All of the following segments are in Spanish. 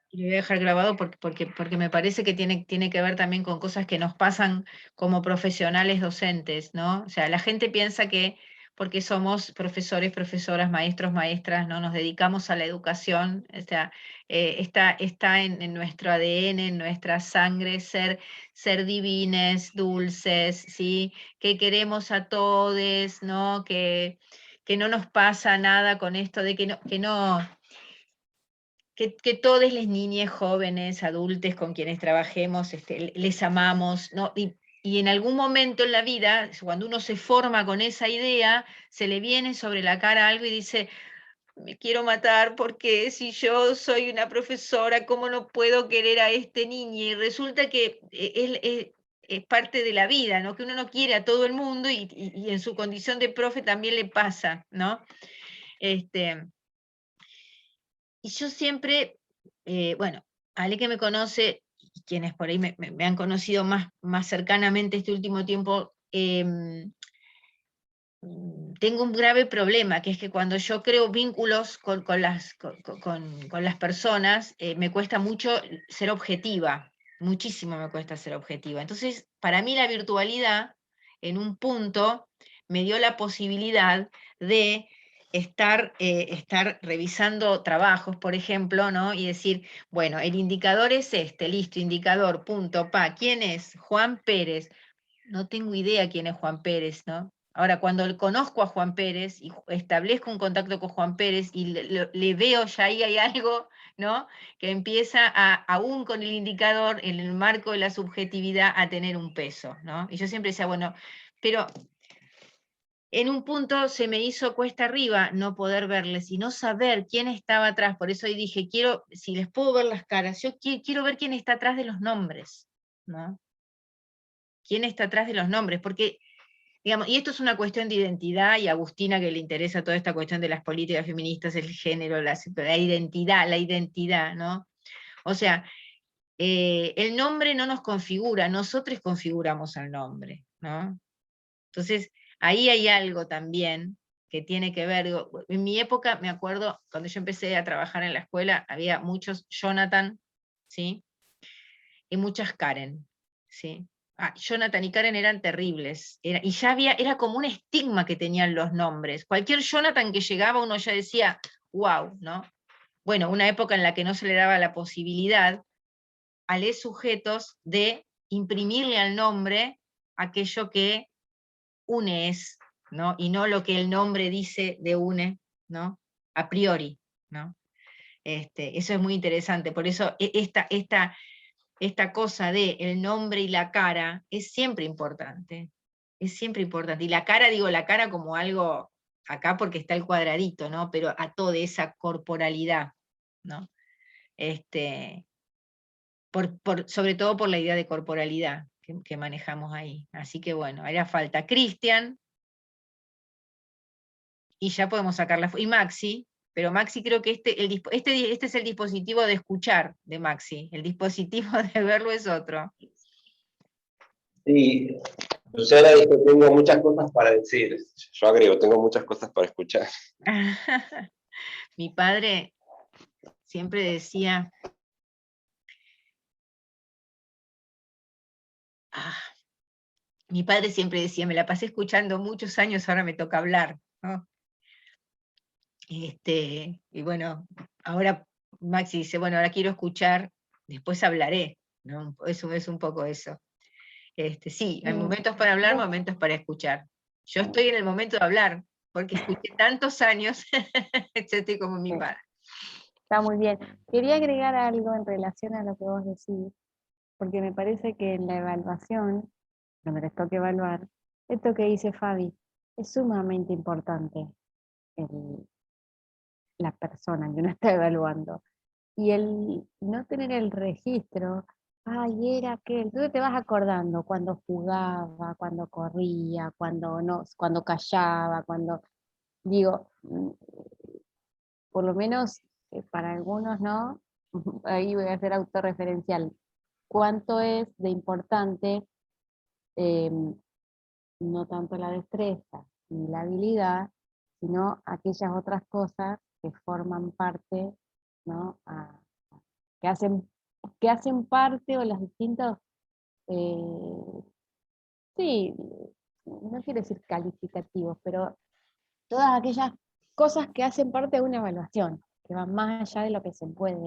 Y lo voy a dejar grabado porque me parece que tiene que ver también con cosas que nos pasan como profesionales docentes, ¿no? O sea, la gente piensa que porque somos profesores, profesoras, maestros, maestras, ¿no? Nos dedicamos a la educación, o sea, está en nuestro ADN, en nuestra sangre, ser divines, dulces, ¿sí? Que queremos a todos, ¿no? Que no nos pasa nada con esto de que todas las niñas, jóvenes, adultos con quienes trabajemos, les amamos, ¿no? Y en algún momento en la vida, cuando uno se forma con esa idea, se le viene sobre la cara algo y dice, me quiero matar porque si yo soy una profesora, ¿cómo no puedo querer a este niño? Y resulta que es parte de la vida, ¿no? Que uno no quiere a todo el mundo y en su condición de profe también le pasa, ¿no? Este, y yo siempre, bueno, Ale que me conoce, y quienes por ahí me han conocido más cercanamente este último tiempo, tengo un grave problema, que es que cuando yo creo vínculos con las personas, me cuesta mucho ser objetiva, muchísimo me cuesta ser objetiva. Entonces, para mí la virtualidad, en un punto, me dio la posibilidad de estar revisando trabajos, por ejemplo, ¿no? Y decir, bueno, el indicador es este, listo, indicador, punto, pa, ¿quién es? Juan Pérez. No tengo idea quién es Juan Pérez, ¿no? Ahora, cuando conozco a Juan Pérez y establezco un contacto con Juan Pérez y le veo ya ahí hay algo, ¿no? Que empieza aún con el indicador, en el marco de la subjetividad, a tener un peso, ¿no? Y yo siempre decía, bueno, pero en un punto se me hizo cuesta arriba no poder verles y no saber quién estaba atrás. Por eso ahí dije, quiero, si les puedo ver las caras, yo quiero ver quién está atrás de los nombres, ¿no? ¿Quién está atrás de los nombres? Porque digamos, y esto es una cuestión de identidad, y a Agustina que le interesa toda esta cuestión de las políticas feministas, el género, la identidad, ¿no? O sea, el nombre no nos configura, nosotros configuramos al nombre, ¿no? Entonces, ahí hay algo también que tiene que ver, digo, en mi época, me acuerdo, cuando yo empecé a trabajar en la escuela, había muchos Jonathan, ¿sí? Y muchas Karen, ¿sí? Jonathan y Karen eran terribles, y ya era como un estigma que tenían los nombres. Cualquier Jonathan que llegaba uno ya decía, wow, ¿no? Bueno, una época en la que no se le daba la posibilidad a los sujetos de imprimirle al nombre aquello que une es, ¿no? Y no lo que el nombre dice de une, ¿no? A priori, ¿no? Eso es muy interesante, por eso esta cosa de el nombre y la cara es siempre importante. Es siempre importante. Y la cara, digo, la cara como algo acá porque está el cuadradito, ¿no? Pero a toda esa corporalidad, ¿no? Este, sobre todo por la idea de corporalidad que manejamos ahí. Así que bueno, haría falta Cristian, y ya podemos sacar y Maxi, pero Maxi creo que este es el dispositivo de escuchar de Maxi, el dispositivo de verlo es otro. Sí, Luciana dice, tengo muchas cosas para decir. Yo agrego, tengo muchas cosas para escuchar. Mi padre siempre decía, ah, mi padre siempre decía, me la pasé escuchando muchos años, ahora me toca hablar, ¿no? Y bueno, ahora Maxi dice, bueno, ahora quiero escuchar, después hablaré, ¿no? Eso es un poco eso. Sí, hay Mm, momentos para hablar, vos- momentos para escuchar. Yo estoy en el momento de hablar, porque escuché tantos años, yo estoy como mi sí, padre. está muy bien. Quería agregar algo en relación a lo que vos decís, porque me parece que en la evaluación, cuando les toque evaluar, esto que dice Fabi, es sumamente importante, el- la persona que uno está evaluando. Y el no tener el registro, ay, era aquel, entonces te vas acordando cuando jugaba, cuando corría, cuando no, cuando callaba, cuando, digo, por lo menos para algunos no, ahí voy a ser autorreferencial, cuánto es de importante eh, no tanto la destreza ni la habilidad, sino aquellas otras cosas que forman parte, ¿no? que hacen parte, o los distintos, sí, no quiero decir calificativos, pero todas aquellas cosas que hacen parte de una evaluación, que van más allá de lo que se puede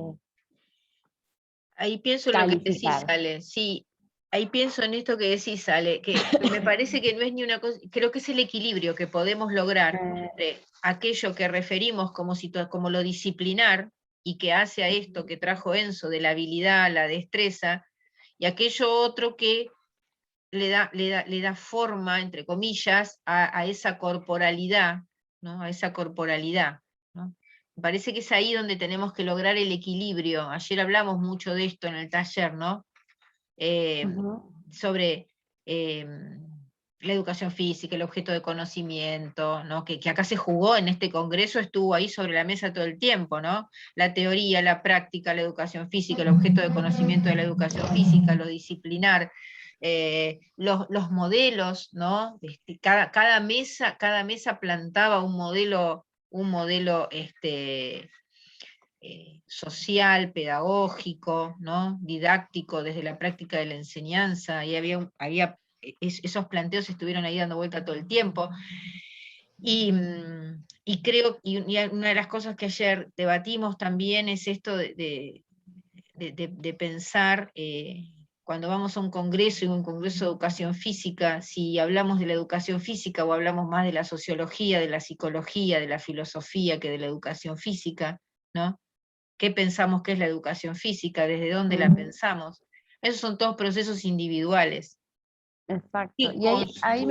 Ahí pienso en lo que decís, calificar. Ale, sí, ahí pienso en esto que decís, Ale, que me parece que no es ni una cosa, creo que es el equilibrio que podemos lograr entre aquello que referimos como, como lo disciplinar, y que hace a esto que trajo Enzo, de la habilidad, la destreza, y aquello otro que le da forma, entre comillas, a esa corporalidad, ¿no? A esa corporalidad, ¿no? Me parece que es ahí donde tenemos que lograr el equilibrio. Ayer hablamos mucho de esto en el taller, ¿no? Sobre la educación física, el objeto de conocimiento, ¿no? Que acá se jugó en este congreso, estuvo ahí sobre la mesa todo el tiempo, ¿no? La teoría, la práctica, la educación física, el objeto de conocimiento de la educación física, lo disciplinar, los modelos, ¿no? Cada mesa plantaba un modelo social, pedagógico, ¿no? Didáctico, desde la práctica de la enseñanza, y esos planteos estuvieron ahí dando vuelta todo el tiempo. Y creo, y una de las cosas que ayer debatimos también es esto de pensar, cuando vamos a un congreso, y un congreso de educación física, si hablamos de la educación física o hablamos más de la sociología, de la psicología, de la filosofía, que de la educación física, ¿no? ¿Qué pensamos que es la educación física? ¿Desde dónde la pensamos? Esos son todos procesos individuales. Exacto. Y ahí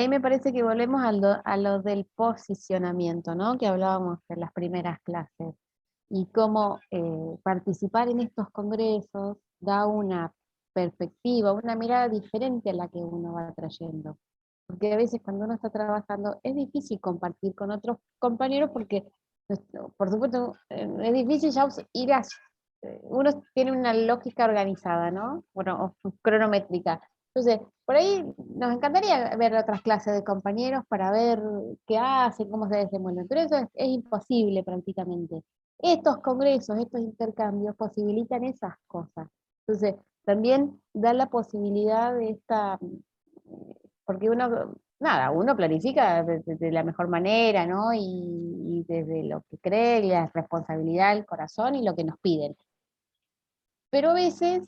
me parece que volvemos a lo del posicionamiento, ¿no? Que hablábamos en las primeras clases. Y cómo participar en estos congresos da una perspectiva, una mirada diferente a la que uno va trayendo. Porque a veces cuando uno está trabajando es difícil compartir con otros compañeros porque, por supuesto, es difícil ya ir a... Uno tiene una lógica organizada, ¿no? Bueno, o cronométrica. Entonces, por ahí nos encantaría ver otras clases de compañeros para ver qué hacen, cómo se desenvuelven, pero eso es imposible prácticamente. Estos congresos, estos intercambios posibilitan esas cosas. Entonces, también da la posibilidad de esta, porque uno planifica de la mejor manera, ¿no? Y desde lo que cree, la responsabilidad, el corazón y lo que nos piden. Pero a veces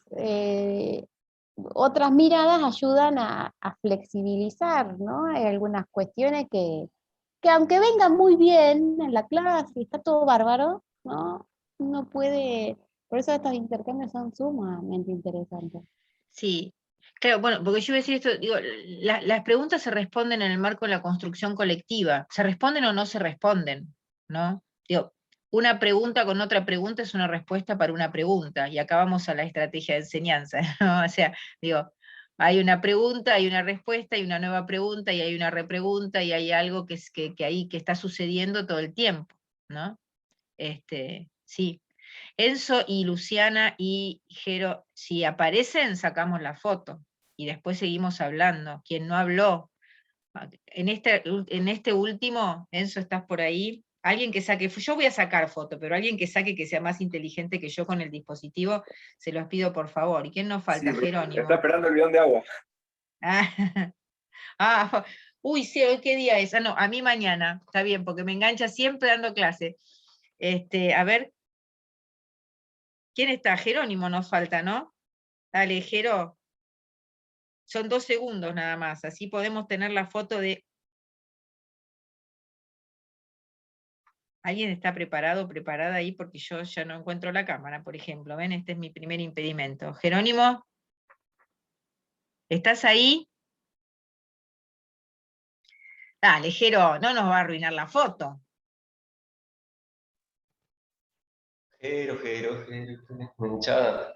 otras miradas ayudan a flexibilizar, ¿no? Hay algunas cuestiones que aunque vengan muy bien en la clase y está todo bárbaro, ¿no? Uno puede, por eso estos intercambios son sumamente interesantes. Sí, claro, bueno, porque yo iba a decir esto, digo, las preguntas se responden en el marco de la construcción colectiva. ¿Se responden o no se responden? ¿No? Digo, una pregunta con otra pregunta es una respuesta para una pregunta, y acá vamos a la estrategia de enseñanza, ¿no? O sea, digo, hay una pregunta, hay una respuesta, hay una nueva pregunta, y hay una repregunta, y hay algo que ahí que está sucediendo todo el tiempo, ¿no? Sí. Enzo y Luciana y Jero, si aparecen, sacamos la foto y después seguimos hablando. Quien no habló, en este último, Enzo, ¿estás por ahí? Alguien que saque, yo voy a sacar foto, pero alguien que saque, que sea más inteligente que yo con el dispositivo, se los pido por favor. ¿Y quién nos falta? Sí, Jerónimo. está esperando el bidón de agua. Uy, sí, ¿hoy qué día es? No, a mí mañana, está bien, porque me engancha siempre dando clase. A ver, ¿quién está? Jerónimo nos falta, ¿no? Dale, Jero. Son 2 segundos nada más, así podemos tener la foto de... ¿Alguien está preparado o preparada ahí? Porque yo ya no encuentro la cámara, por ejemplo. ¿Ven? Este es mi primer impedimento. Jerónimo, ¿estás ahí? Dale, Jero, no nos va a arruinar la foto. Jero, hinchada.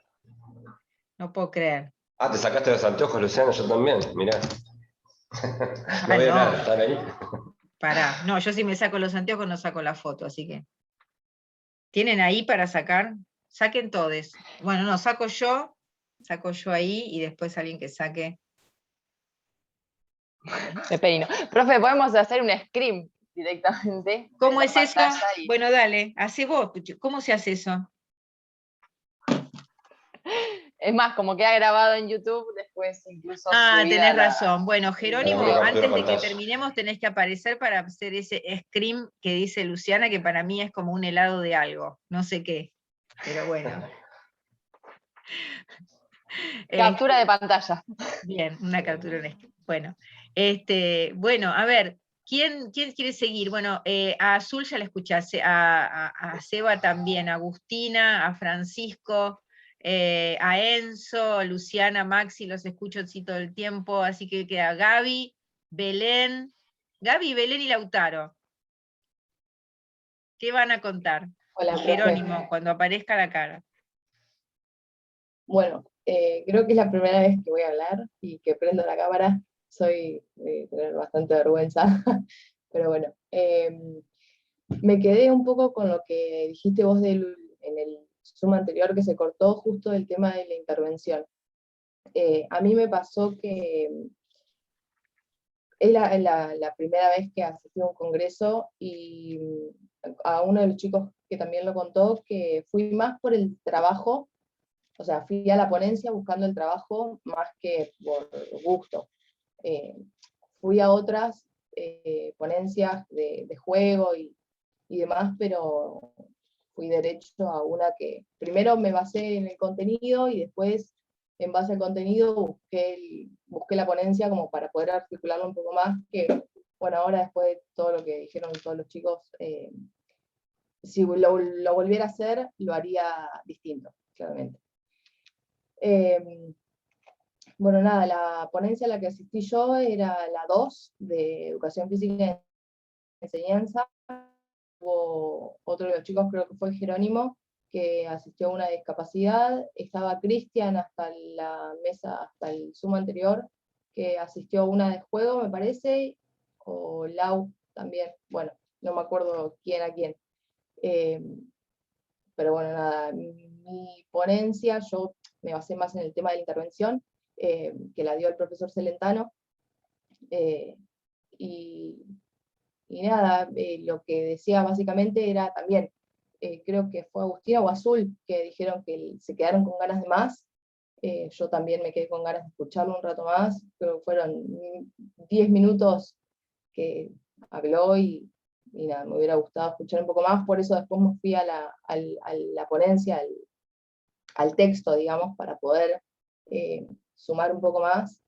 No puedo creer. Ah, te sacaste los anteojos, Luciano, yo también, mirá. No veo no. nada, están ahí. Pará, no, yo si me saco los anteojos no saco la foto, así que... ¿Tienen ahí para sacar? Saquen todos. Bueno, no, saco yo ahí y después alguien que saque. Me peino. Profe, podemos hacer un screen directamente. ¿Cómo en es eso? pantalla y- Bueno, dale, hace vos. ¿Cómo se hace eso? Es más, como queda grabado en YouTube, después incluso Ah, subida tenés a la- razón. Bueno, Jerónimo, Una captura antes de que pantalla. terminemos tenés que aparecer para hacer ese scream que dice Luciana, que para mí es como un helado de algo, no sé qué, pero bueno. Captura de pantalla. Bien, una captura en screen. Bueno, bueno, a ver, ¿quién quiere seguir? Bueno, a Azul ya la escuchaste, a Seba también, a Agustina, a Francisco, a Enzo, Luciana, Maxi, los escucho así todo el tiempo, así que queda Gaby, Belén, Belén y Lautaro. ¿Qué van a contar? Hola, Y profe. Jerónimo, cuando aparezca la cara. Bueno, creo que es la primera vez que voy a hablar y que prendo la cámara. Soy de tener bastante vergüenza, pero bueno. Me quedé un poco con lo que dijiste vos en el Zoom anterior, que se cortó justo el tema de la intervención. A mí me pasó que es la primera vez que asistí a un congreso y a uno de los chicos que también lo contó, que fui más por el trabajo. O sea, fui a la ponencia buscando el trabajo más que por gusto. Fui a otras ponencias de juego y demás, pero fui derecho a una que primero me basé en el contenido y después, en base al contenido, busqué la ponencia como para poder articularlo un poco más, que bueno, ahora después de todo lo que dijeron todos los chicos, si lo volviera a hacer, lo haría distinto, claramente. Bueno, nada, la ponencia a la que asistí yo era la 2 de Educación Física y Enseñanza. Hubo otro de los chicos, creo que fue Jerónimo, que asistió a una discapacidad. Estaba Cristian hasta la mesa, hasta el Zoom anterior, que asistió a una de juego, me parece, o Lau también. Bueno, no me acuerdo quién a quién. Pero bueno, nada, mi ponencia, yo me basé más en el tema de la intervención, que la dio el profesor Celentano, y nada, lo que decía básicamente era también, creo que fue Agustina o Azul, que dijeron que se quedaron con ganas de más. Yo también me quedé con ganas de escucharlo un rato más, pero fueron 10 minutos que habló y nada, me hubiera gustado escuchar un poco más, por eso después me fui a la ponencia, al texto, digamos, para poder sumar un poco más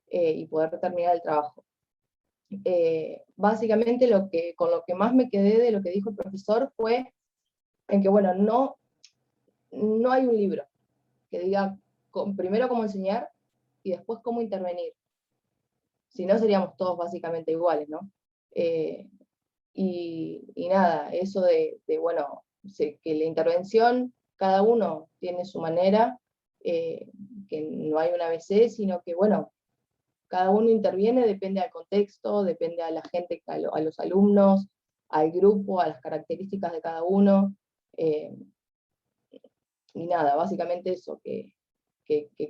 y poder terminar el trabajo. Básicamente con lo que más me quedé de lo que dijo el profesor fue en que, bueno, no hay un libro que diga primero cómo enseñar y después cómo intervenir. Si no, seríamos todos básicamente iguales, ¿no? Y nada, eso bueno, que la intervención, cada uno tiene su manera, que no hay una ABC, sino que, bueno, cada uno interviene, depende del contexto, depende a la gente, a los alumnos, al grupo, a las características de cada uno, y nada, básicamente eso, que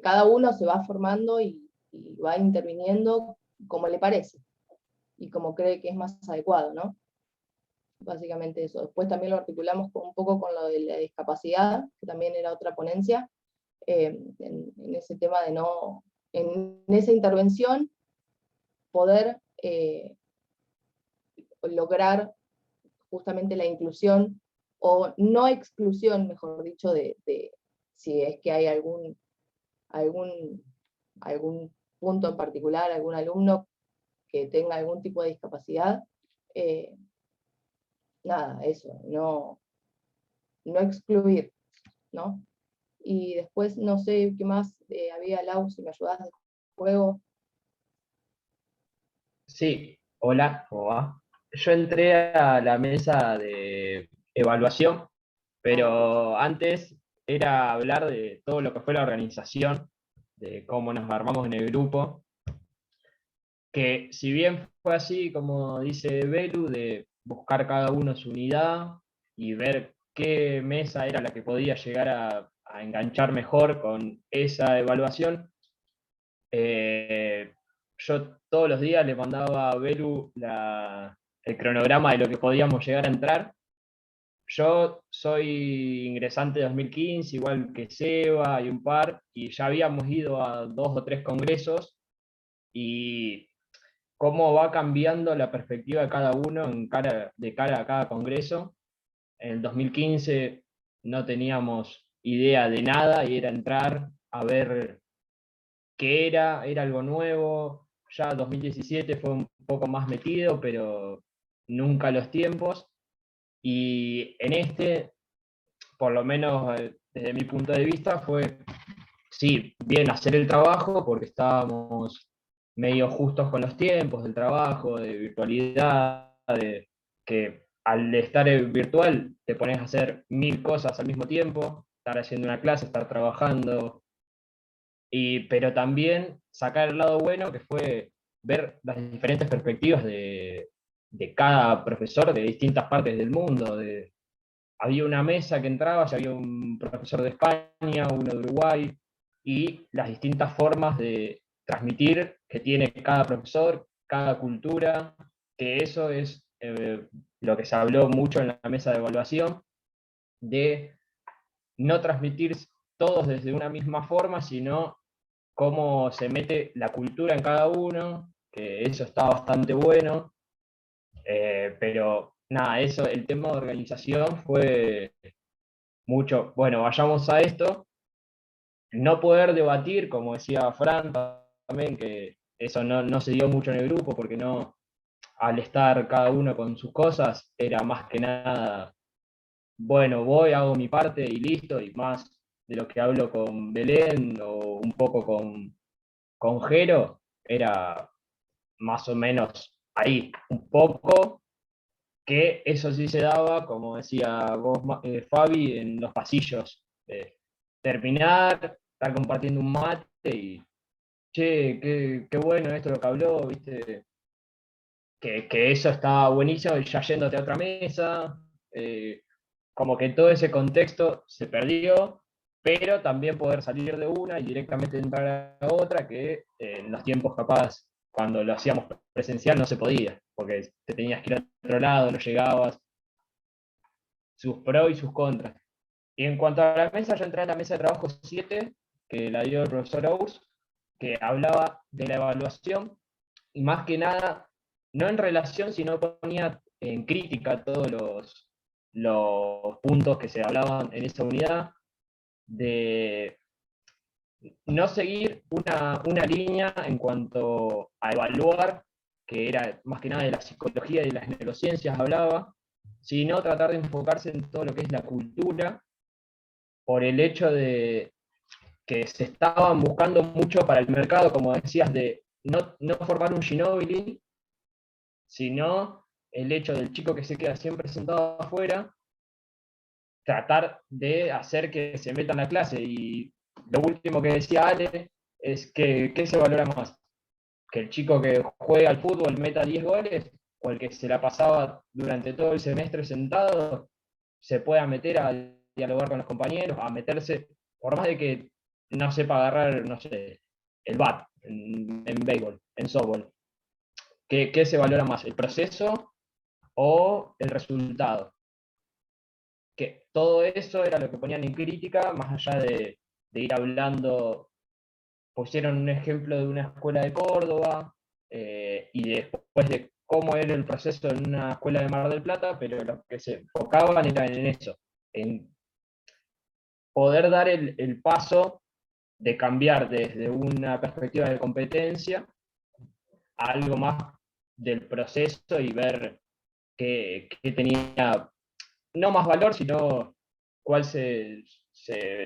cada uno se va formando y va interviniendo como le parece, y como cree que es más adecuado, ¿no? Básicamente eso. Después también lo articulamos un poco con lo de la discapacidad, que también era otra ponencia, en ese tema de no, en esa intervención, poder lograr justamente la inclusión, o no exclusión, mejor dicho, de si es que hay algún punto en particular, algún alumno que tenga algún tipo de discapacidad. Nada, eso, no excluir, ¿no? Y después no sé qué más había, Lau, si me ayudas del juego. Sí, hola, ¿cómo va? Yo entré a la mesa de evaluación, pero antes era hablar de todo lo que fue la organización, de cómo nos armamos en el grupo, que si bien fue así, como dice Belu, de buscar cada uno su unidad y ver qué mesa era la que podía llegar a enganchar mejor con esa evaluación, yo todos los días le mandaba a Belu el cronograma de lo que podíamos llegar a entrar. Yo soy ingresante de 2015, igual que Seba y un par, y ya habíamos ido a 2 o 3 congresos, y cómo va cambiando la perspectiva de cada uno de cara a cada congreso. En el 2015 no teníamos idea de nada y era entrar a ver qué era algo nuevo. Ya 2017 fue un poco más metido, pero nunca los tiempos. Y en este, por lo menos desde mi punto de vista, fue, sí, bien hacer el trabajo, porque estábamos medio justos con los tiempos del trabajo, de virtualidad, de que al estar en virtual te pones a hacer 1000 cosas al mismo tiempo, estar haciendo una clase, estar trabajando, pero también sacar el lado bueno, que fue ver las diferentes perspectivas de cada profesor de distintas partes del mundo. Había una mesa que entraba, y había un profesor de España, uno de Uruguay, y las distintas formas de transmitir que tiene cada profesor, cada cultura, que eso es lo que se habló mucho en la mesa de evaluación, de no transmitir todos desde una misma forma, sino cómo se mete la cultura en cada uno, que eso está bastante bueno, pero nada, eso, el tema de organización fue mucho, bueno, vayamos a esto, no poder debatir, como decía Fran también, que eso no se dio mucho en el grupo, porque no, al estar cada uno con sus cosas, era más que nada, bueno, voy, hago mi parte y listo, y más de lo que hablo con Belén o un poco con Jero, era más o menos ahí, un poco, que eso sí se daba, como decía vos, Fabi, en los pasillos. Terminar, estar compartiendo un mate y, che, qué bueno esto lo que habló, viste, que eso estaba buenísimo, y ya yéndote a otra mesa, como que todo ese contexto se perdió, pero también poder salir de una y directamente entrar a otra, que en los tiempos capaz, cuando lo hacíamos presencial, no se podía, porque te tenías que ir a otro lado, no llegabas, sus pros y sus contras. Y en cuanto a la mesa, yo entré a la mesa de trabajo 7, que la dio el profesor Ous, que hablaba de la evaluación, y más que nada, no en relación, sino ponía en crítica todos los puntos que se hablaban en esa unidad, de no seguir una línea en cuanto a evaluar, que era más que nada de la psicología y de las neurociencias hablaba, sino tratar de enfocarse en todo lo que es la cultura, por el hecho de que se estaban buscando mucho para el mercado, como decías, de no formar un Ginóbili, sino el hecho del chico que se queda siempre sentado afuera, tratar de hacer que se meta en la clase. Y lo último que decía Ale es que ¿qué se valora más? ¿Que el chico que juega al fútbol meta 10 goles? ¿O el que se la pasaba durante todo el semestre sentado se pueda meter a dialogar con los compañeros, a meterse, por más de que no sepa agarrar, no sé, el bat en béisbol, en softball? ¿Qué se valora más? ¿El proceso o el resultado? Que todo eso era lo que ponían en crítica, más allá de ir hablando. Pusieron un ejemplo de una escuela de Córdoba, y después de cómo era el proceso en una escuela de Mar del Plata, pero lo que se enfocaban era en eso, en poder dar el paso de cambiar desde una perspectiva de competencia a algo más del proceso, y ver qué tenía, no más valor, sino cuál se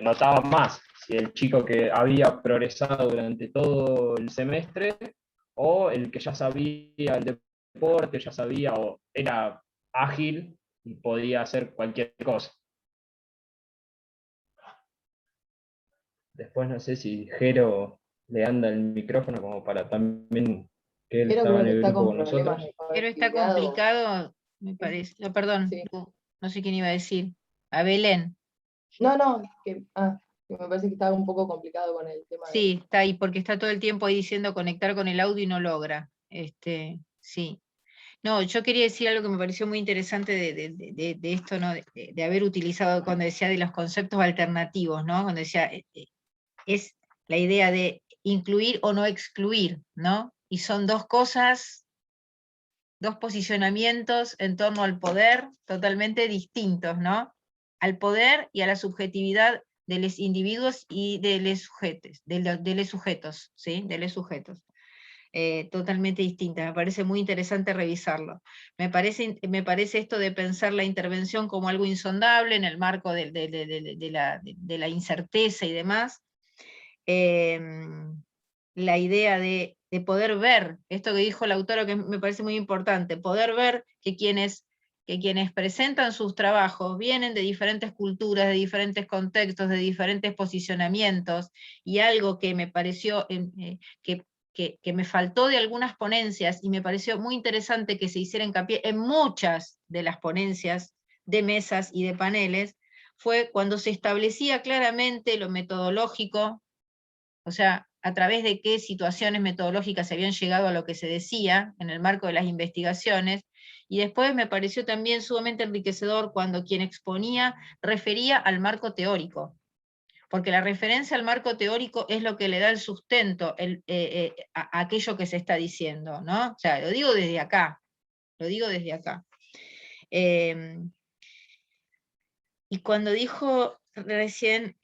notaba más, si el chico que había progresado durante todo el semestre, o el que ya sabía el deporte, ya sabía o era ágil y podía hacer cualquier cosa. Después no sé si Jero le anda el micrófono como para también que él Pero estaba creo en que el está grupo con con problemas nosotros. de Pero está conectividad. complicado, me parece. No, perdón, Sí. no sé quién iba a decir. A Belén. No, que me parece que está un poco complicado con el tema de... Sí, está ahí, porque está todo el tiempo ahí diciendo conectar con el audio y no logra. Sí. No, yo quería decir algo que me pareció muy interesante de esto, ¿no? De haber utilizado cuando decía de los conceptos alternativos, ¿no? Cuando decía, es la idea de incluir o no excluir, ¿no? Y son dos cosas, dos posicionamientos en torno al poder totalmente distintos, ¿no? Al poder y a la subjetividad de los individuos y de los sujetos, de los sujetos, ¿sí? De los sujetos. Totalmente distintas. Me parece muy interesante revisarlo. Me parece esto de pensar la intervención como algo insondable en el marco de la incerteza y demás. La idea de poder ver, esto que dijo Lautaro que me parece muy importante, poder ver que quienes presentan sus trabajos vienen de diferentes culturas, de diferentes contextos, de diferentes posicionamientos, y algo que me pareció que me faltó de algunas ponencias, y me pareció muy interesante que se hiciera hincapié en muchas de las ponencias de mesas y de paneles, fue cuando se establecía claramente lo metodológico, o sea, a través de qué situaciones metodológicas se habían llegado a lo que se decía en el marco de las investigaciones, y después me pareció también sumamente enriquecedor cuando quien exponía refería al marco teórico, porque la referencia al marco teórico es lo que le da el sustento a aquello que se está diciendo, ¿no? O sea, lo digo desde acá, lo digo desde acá. Y cuando dijo recién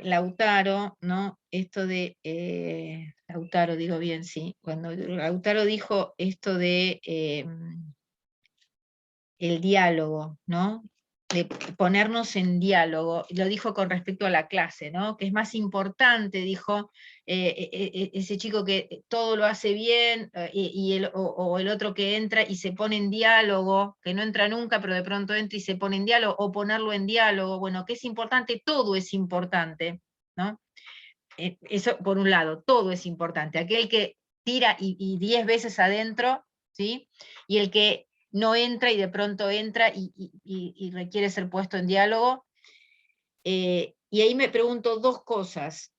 Lautaro, ¿no? Esto de, Lautaro, digo bien, sí, cuando Lautaro dijo esto de el diálogo, ¿no? De ponernos en diálogo, lo dijo con respecto a la clase, ¿no? Que es más importante, dijo, ese chico que todo lo hace bien, o el otro que entra y se pone en diálogo, que no entra nunca, pero de pronto entra y se pone en diálogo, o ponerlo en diálogo, bueno, que es importante, todo es importante, ¿no? Eso por un lado, todo es importante. Aquel que tira y 10 veces adentro, ¿sí? Y el que no entra y de pronto entra y requiere ser puesto en diálogo. Y ahí me pregunto dos cosas.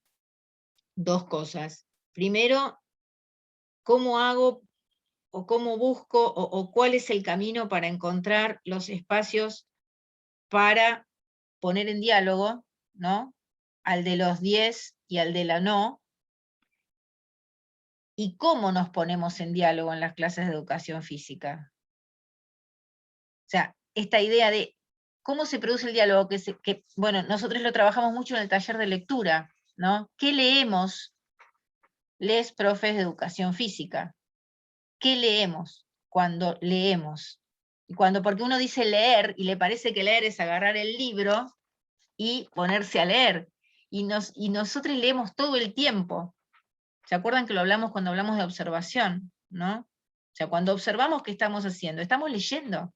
Primero, ¿cómo hago o cómo busco o cuál es el camino para encontrar los espacios para poner en diálogo, ¿no? Al de los 10 y al de la no, y cómo nos ponemos en diálogo en las clases de educación física. O sea, esta idea de cómo se produce el diálogo, bueno, nosotros lo trabajamos mucho en el taller de lectura, ¿no? ¿Qué leemos, les profes de educación física? ¿Qué leemos cuando leemos? Porque uno dice leer, y le parece que leer es agarrar el libro y ponerse a leer, y nosotros leemos todo el tiempo. ¿Se acuerdan que lo hablamos cuando hablamos de observación, ¿no? O sea, cuando observamos, ¿qué estamos haciendo? Estamos leyendo.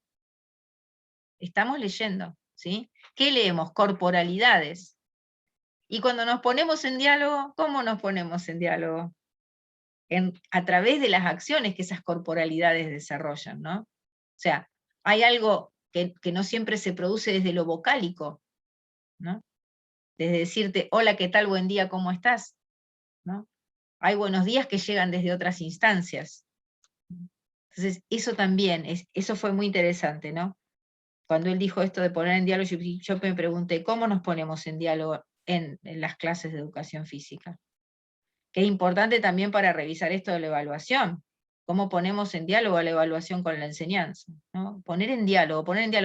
Estamos leyendo, ¿sí? ¿Qué leemos? Corporalidades. Y cuando nos ponemos en diálogo, ¿cómo nos ponemos en diálogo? A través de las acciones que esas corporalidades desarrollan, ¿no? O sea, hay algo que no siempre se produce desde lo vocálico, ¿no? Desde decirte, hola, ¿qué tal? Buen día, ¿cómo estás? ¿No? Hay buenos días que llegan desde otras instancias. Entonces, eso también, eso fue muy interesante, ¿no? Cuando él dijo esto de poner en diálogo, yo me pregunté, ¿cómo nos ponemos en diálogo en las clases de educación física? Que es importante también para revisar esto de la evaluación. ¿Cómo ponemos en diálogo a la evaluación con la enseñanza? ¿No? Poner en diálogo.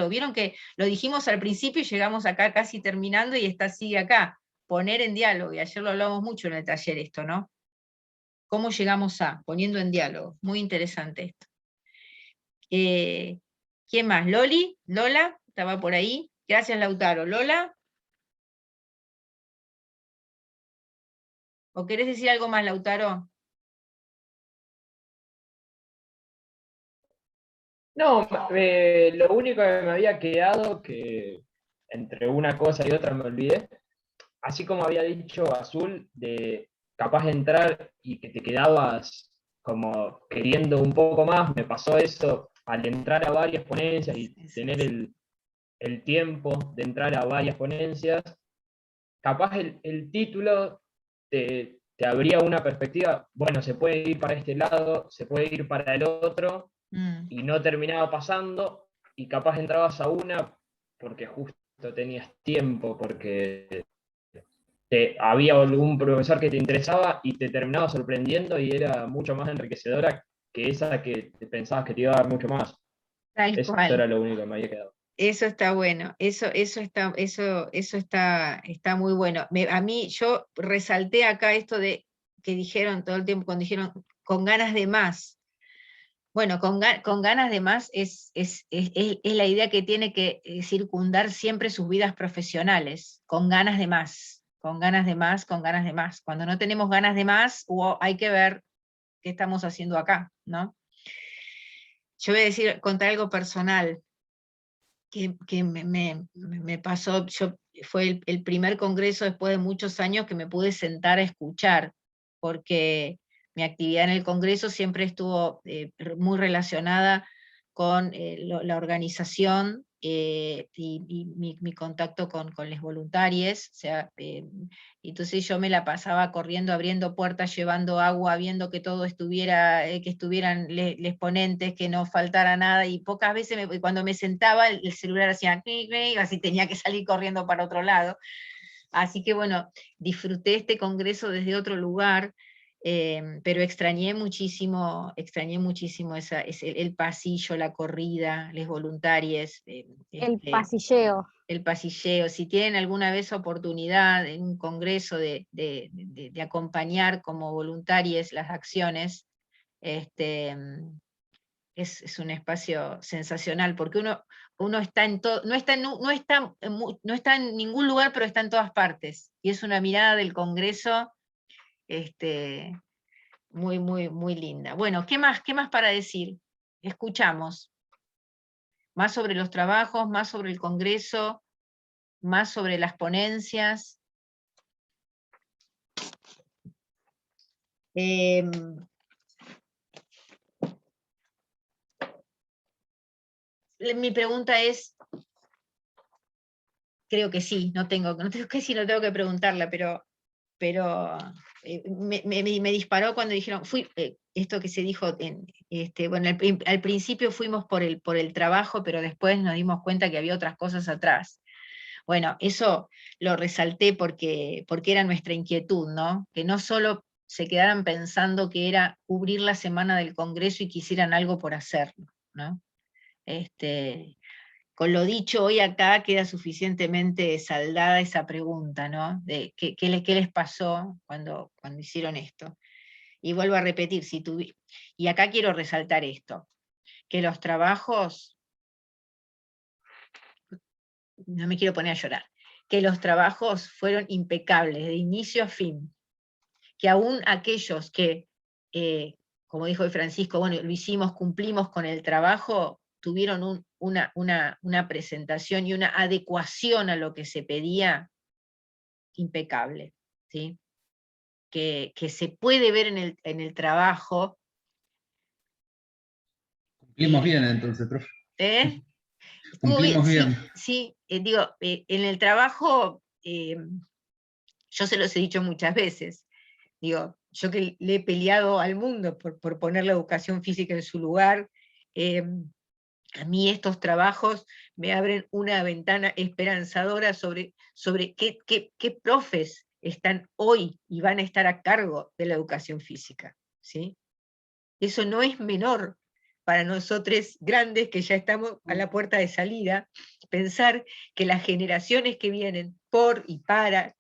Vieron que lo dijimos al principio y llegamos acá casi terminando y sigue acá. Poner en diálogo, y ayer lo hablamos mucho en el taller esto, ¿no? ¿Cómo llegamos poniendo en diálogo? Muy interesante esto. ¿Quién más? ¿Loli? ¿Lola? Estaba por ahí. Gracias, Lautaro. ¿Lola? ¿O querés decir algo más, Lautaro? No, lo único que me había quedado, que entre una cosa y otra me olvidé, así como había dicho Azul, de capaz de entrar y que te quedabas como queriendo un poco más, me pasó eso al entrar a varias ponencias y tener el tiempo de entrar a varias ponencias, capaz el título te abría una perspectiva, bueno, se puede ir para este lado, se puede ir para el otro, y no terminaba pasando, y capaz entrabas a una porque justo tenías tiempo, porque había algún profesor que te interesaba y te terminaba sorprendiendo y era mucho más enriquecedora que esa que pensabas que te iba a dar mucho más. Tal Eso cual. era lo único que me había quedado. Eso está bueno, eso está muy bueno. A mí, yo resalté acá esto de que dijeron todo el tiempo, cuando dijeron con ganas de más. Bueno, con ganas de más es la idea que tiene que circundar siempre sus vidas profesionales, con ganas de más, con ganas de más, con ganas de más. Cuando no tenemos ganas de más, hay que ver qué estamos haciendo acá, ¿no? Yo voy a contar algo personal que me pasó. Fue el primer congreso después de muchos años que me pude sentar a escuchar, porque mi actividad en el congreso siempre estuvo muy relacionada con la organización y mi contacto con los voluntarios. O sea, entonces yo me la pasaba corriendo, abriendo puertas, llevando agua, viendo que todo estuviera, que estuvieran les ponentes, que no faltara nada, y pocas veces cuando me sentaba el celular hacía así, tenía que salir corriendo para otro lado. Así que bueno, disfruté este congreso desde otro lugar, pero extrañé muchísimo el pasillo, la corrida, los voluntarios. El pasilleo. El pasilleo. Si tienen alguna vez oportunidad en un congreso de acompañar como voluntarios las acciones, es un espacio sensacional, porque uno está en todo, no está en ningún lugar, pero está en todas partes. Y es una mirada del congreso muy, muy, muy linda. Bueno, ¿qué más para decir? Escuchamos. Más sobre los trabajos, más sobre el congreso, más sobre las ponencias. Mi pregunta es, creo que sí, no tengo que preguntarla, pero me disparó cuando dijeron, esto que se dijo, bueno, al principio fuimos por el trabajo, pero después nos dimos cuenta que había otras cosas atrás. Bueno, eso lo resalté porque era nuestra inquietud, ¿no? Que no solo se quedaran pensando que era cubrir la semana del Congreso y quisieran algo por hacerlo, ¿no? Con lo dicho hoy acá queda suficientemente saldada esa pregunta, ¿no? De qué les pasó cuando hicieron esto. Y vuelvo a repetir, y acá quiero resaltar esto, que los trabajos, no me quiero poner a llorar, que los trabajos fueron impecables, de inicio a fin, que aún aquellos que, como dijo hoy Francisco, bueno, lo hicimos, cumplimos con el trabajo, tuvieron una presentación y una adecuación a lo que se pedía impecable, ¿sí? Que se puede ver en el trabajo. Cumplimos bien entonces, profe. Cumplimos bien. Sí, digo, en el trabajo, yo se los he dicho muchas veces, digo, yo que le he peleado al mundo por poner la educación física en su lugar, a mí estos trabajos me abren una ventana esperanzadora sobre qué profes están hoy y van a estar a cargo de la educación física, ¿sí? Eso no es menor para nosotros grandes que ya estamos a la puerta de salida, pensar que las generaciones que vienen por y para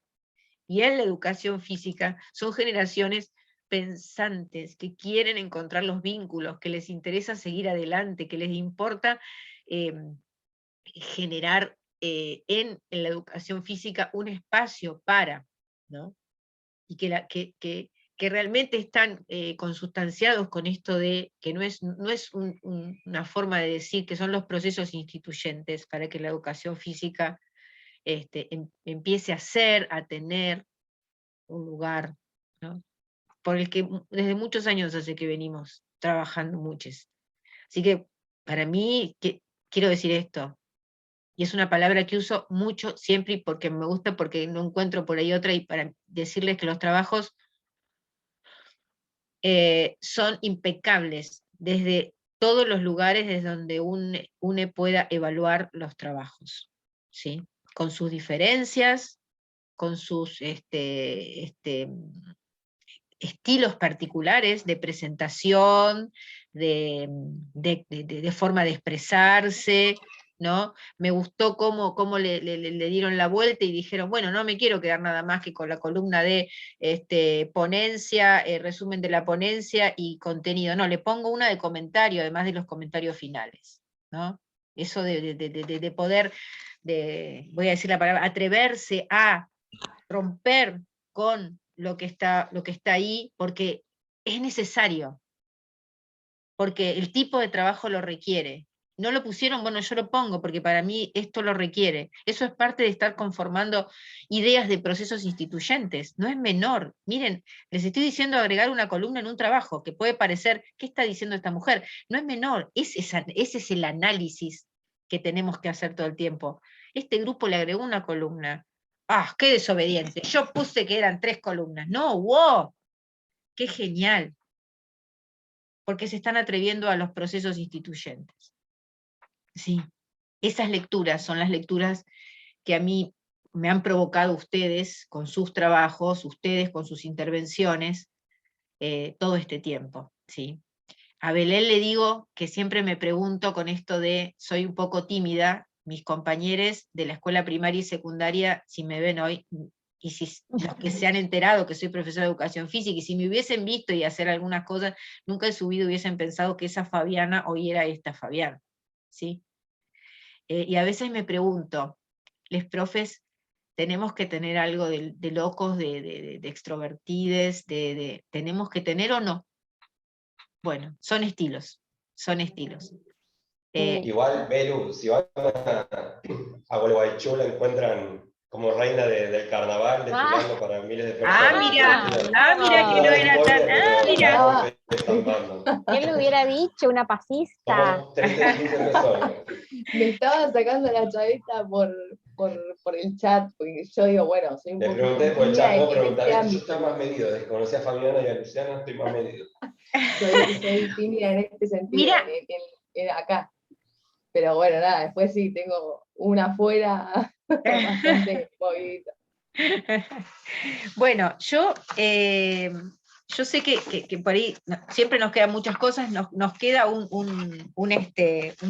y en la educación física son generaciones pensantes, que quieren encontrar los vínculos, que les interesa seguir adelante, que les importa generar en la educación física un espacio para, ¿no? Y que realmente están consustanciados con esto de que no es una forma de decir que son los procesos instituyentes para que la educación física empiece a ser, a tener un lugar, ¿no? Por el que desde muchos años hace que venimos trabajando muchos. Así que para mí, quiero decir esto, y es una palabra que uso mucho siempre y porque me gusta, porque no encuentro por ahí otra, y para decirles que los trabajos son impecables, desde todos los lugares desde donde UNE pueda evaluar los trabajos, ¿sí? Con sus diferencias, con sus estilos particulares de presentación, de forma de expresarse, ¿no? Me gustó cómo le dieron la vuelta y dijeron, bueno, no me quiero quedar nada más que con la columna de ponencia, resumen de la ponencia y contenido, no, le pongo una de comentario, además de los comentarios finales, ¿no? Eso de poder, voy a decir la palabra, atreverse a romper con lo que está ahí, porque es necesario, porque el tipo de trabajo lo requiere. No lo pusieron, bueno, yo lo pongo, porque para mí esto lo requiere. Eso es parte de estar conformando ideas de procesos instituyentes, no es menor. Miren, les estoy diciendo agregar una columna en un trabajo, que puede parecer, ¿qué está diciendo esta mujer? No es menor, ese es el análisis que tenemos que hacer todo el tiempo. Este grupo le agregó una columna. ¡Ah, qué desobediente! Yo puse que eran 3 columnas. No, ¡wow! ¡Qué genial! Porque se están atreviendo a los procesos instituyentes. Sí, esas lecturas son las lecturas que a mí me han provocado ustedes con sus trabajos, ustedes con sus intervenciones, todo este tiempo. ¿Sí? A Belén le digo que siempre me pregunto con esto de soy un poco tímida, mis compañeros de la escuela primaria y secundaria, si me ven hoy, y si los que se han enterado que soy profesora de educación física, y si me hubiesen visto y hacer algunas cosas, nunca en su vida hubiesen pensado que esa Fabiana hoy era esta Fabiana. ¿Sí? Y a veces me pregunto, les profes, tenemos que tener algo de locos, de extrovertides, ¿tenemos que tener o no? Bueno, son estilos, son estilos. Igual, Belu, si van a Gualeguaychú la encuentran como reina del carnaval, desfilando para miles de personas. Mira que no era tan, mira. ¿Quién le hubiera dicho? Una pasista. Somos 35 personas. Me estaba sacando la chaveta por el chat, porque yo digo, bueno, soy un Le poco pregunté por el tímida chat, puedo en preguntar, este yo ámbito. estoy más medido, desde que conocí a Fabiana y a Luciana estoy más medido. Soy tímida en este sentido, Mira. acá. Pero bueno, nada, después sí, tengo una afuera bastante movidita. Bueno, yo sé que por ahí siempre nos quedan muchas cosas, nos queda un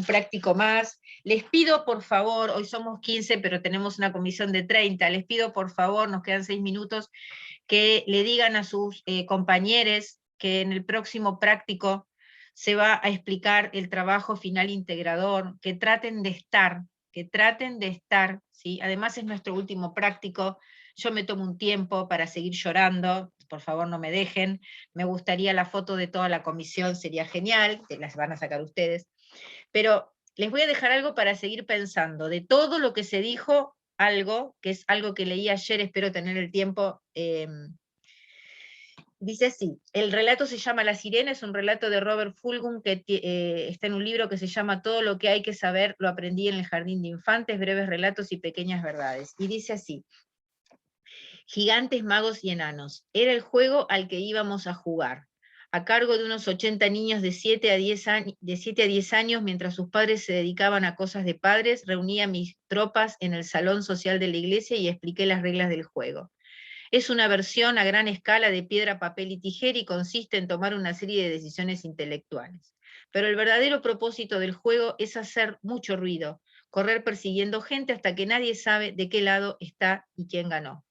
práctico más. Les pido por favor, hoy somos 15, pero tenemos una comisión de 30, les pido por favor, nos quedan 6 minutos, que le digan a sus compañeros que en el próximo práctico se va a explicar el trabajo final integrador, que traten de estar, ¿sí? Además es nuestro último práctico, yo me tomo un tiempo para seguir llorando, por favor no me dejen, me gustaría la foto de toda la comisión, sería genial, que las van a sacar ustedes, pero les voy a dejar algo para seguir pensando, de todo lo que se dijo, algo, que es algo que leí ayer, espero tener el tiempo. Dice así, el relato se llama La Sirena, es un relato de Robert Fulghum que está en un libro que se llama Todo lo que hay que saber, lo aprendí en el jardín de infantes, breves relatos y pequeñas verdades. Y dice así, Gigantes, magos y enanos, era el juego al que íbamos a jugar, a cargo de unos 80 niños de 7 a 10 años, mientras sus padres se dedicaban a cosas de padres, reuní a mis tropas en el salón social de la iglesia y expliqué las reglas del juego. Es una versión a gran escala de piedra, papel y tijera y consiste en tomar una serie de decisiones intelectuales. Pero el verdadero propósito del juego es hacer mucho ruido, correr persiguiendo gente hasta que nadie sabe de qué lado está y quién ganó.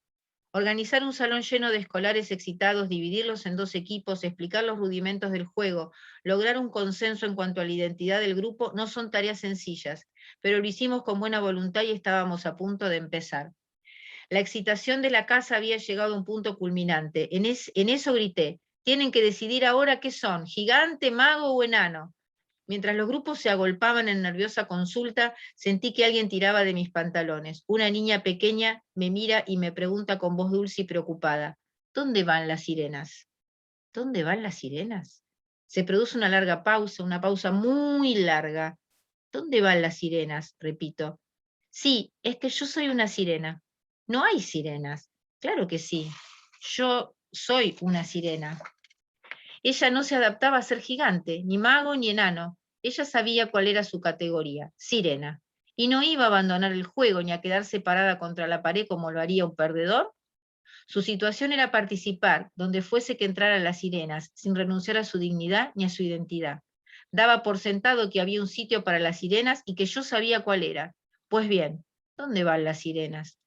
Organizar un salón lleno de escolares excitados, dividirlos en 2 equipos, explicar los rudimentos del juego, lograr un consenso en cuanto a la identidad del grupo no son tareas sencillas, pero lo hicimos con buena voluntad y estábamos a punto de empezar. La excitación de la casa había llegado a un punto culminante. En eso grité, tienen que decidir ahora qué son, gigante, mago o enano. Mientras los grupos se agolpaban en nerviosa consulta, sentí que alguien tiraba de mis pantalones. Una niña pequeña me mira y me pregunta con voz dulce y preocupada, ¿dónde van las sirenas? ¿Dónde van las sirenas? Se produce una larga pausa, una pausa muy larga. ¿Dónde van las sirenas? Repito. Sí, es que yo soy una sirena. No hay sirenas. Claro que sí. Yo soy una sirena. Ella no se adaptaba a ser gigante, ni mago ni enano. Ella sabía cuál era su categoría, sirena, y no iba a abandonar el juego ni a quedarse parada contra la pared como lo haría un perdedor. Su situación era participar donde fuese que entraran las sirenas, sin renunciar a su dignidad ni a su identidad. Daba por sentado que había un sitio para las sirenas y que yo sabía cuál era. Pues bien, ¿dónde van las sirenas?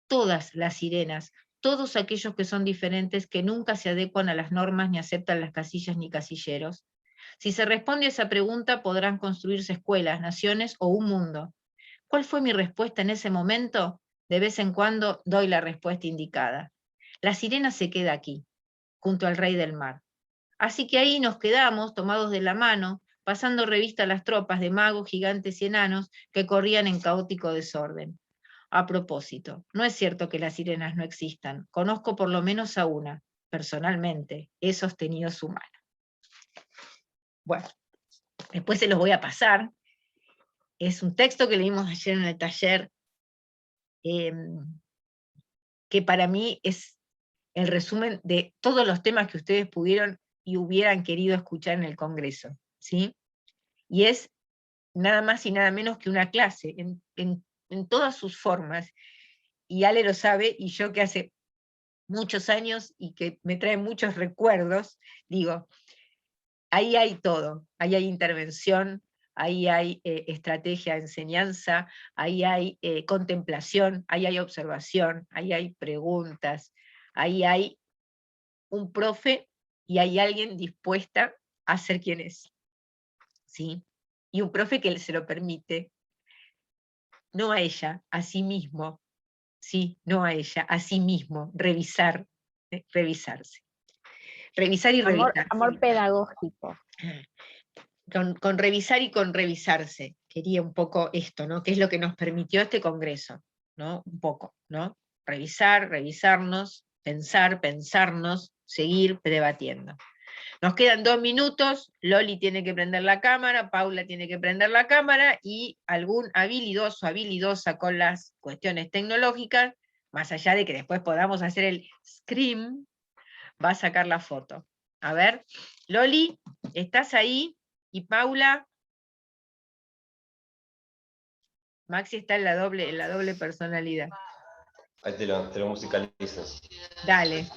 Todas las sirenas, todos aquellos que son diferentes, que nunca se adecuan a las normas ni aceptan las casillas ni casilleros. Si se responde a esa pregunta, podrán construirse escuelas, naciones o un mundo. ¿Cuál fue mi respuesta en ese momento? De vez en cuando doy la respuesta indicada. La sirena se queda aquí, junto al rey del mar. Así que ahí nos quedamos, tomados de la mano, pasando revista a las tropas de magos, gigantes y enanos que corrían en caótico desorden. A propósito, no es cierto que las sirenas no existan. Conozco por lo menos a una, personalmente. He sostenido su mano. Bueno, después se los voy a pasar. Es un texto que leímos ayer en el taller, que para mí es el resumen de todos los temas que ustedes pudieron y hubieran querido escuchar en el Congreso, ¿sí? Y es nada más y nada menos que una clase, en todas sus formas, y Ale lo sabe, y yo que hace muchos años y que me trae muchos recuerdos, digo, ahí hay todo, ahí hay intervención, ahí hay estrategia de enseñanza, ahí hay contemplación, ahí hay observación, ahí hay preguntas, ahí hay un profe y hay alguien dispuesta a ser quien es, ¿sí? Y un profe que se lo permite, no a ella, a sí mismo, ¿sí? No a ella, a sí mismo, revisar, revisarse. Revisar y revisar. Amor pedagógico. Con revisar y con revisarse, quería un poco esto, ¿no? ¿Qué es lo que nos permitió este Congreso? ¿No? Un poco, ¿no? Revisar, revisarnos, pensar, pensarnos, seguir debatiendo. Nos quedan 2 minutos, Loli tiene que prender la cámara, Paula tiene que prender la cámara, y algún habilidoso, habilidosa con las cuestiones tecnológicas, más allá de que después podamos hacer el screen, va a sacar la foto. A ver, Loli, ¿estás ahí? Y Paula, Maxi está en la doble personalidad. Ahí te lo musicalizo. Dale.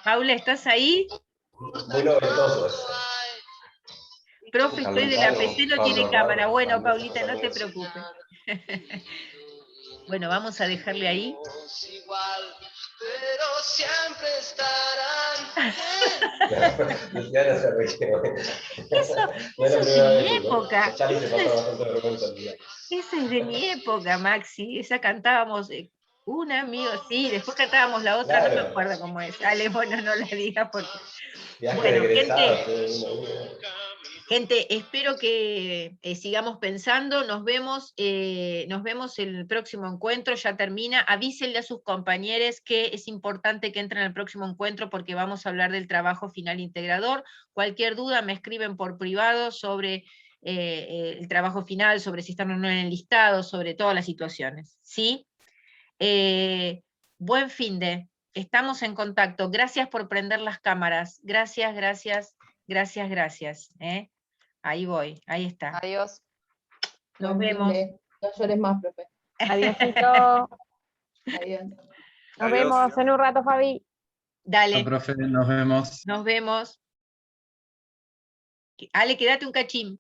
Paula, ¿estás ahí? Muy noventoso. Profe, estoy de la PC, no tiene cámara. Bueno, Paulita, no te preocupes. Bueno, vamos a dejarle ahí. Pero siempre estarán. Luciana se ríe. Eso es de mi época. Esa es de mi época, Maxi. Esa cantábamos, un amigo, sí, después cantábamos la otra, Claro. no me acuerdo cómo es. Ale, bueno, no la digas porque... Viaje Bueno, de egresados, gente, espero que sigamos pensando. Nos vemos en el próximo encuentro, ya termina. Avísenle a sus compañeros que es importante que entren al próximo encuentro porque vamos a hablar del trabajo final integrador. Cualquier duda me escriben por privado sobre el trabajo final, sobre si están o no en el listado, sobre todas las situaciones, ¿sí? Buen fin de. Estamos en contacto. Gracias por prender las cámaras. Gracias, gracias, gracias, gracias. Ahí voy, ahí está. Adiós. Nos vemos. No llores más, profe. Adiósito. Adiós. Nos vemos en un rato, Fabi. Dale, profe, nos vemos. nos vemos. Ale, quédate un cachín.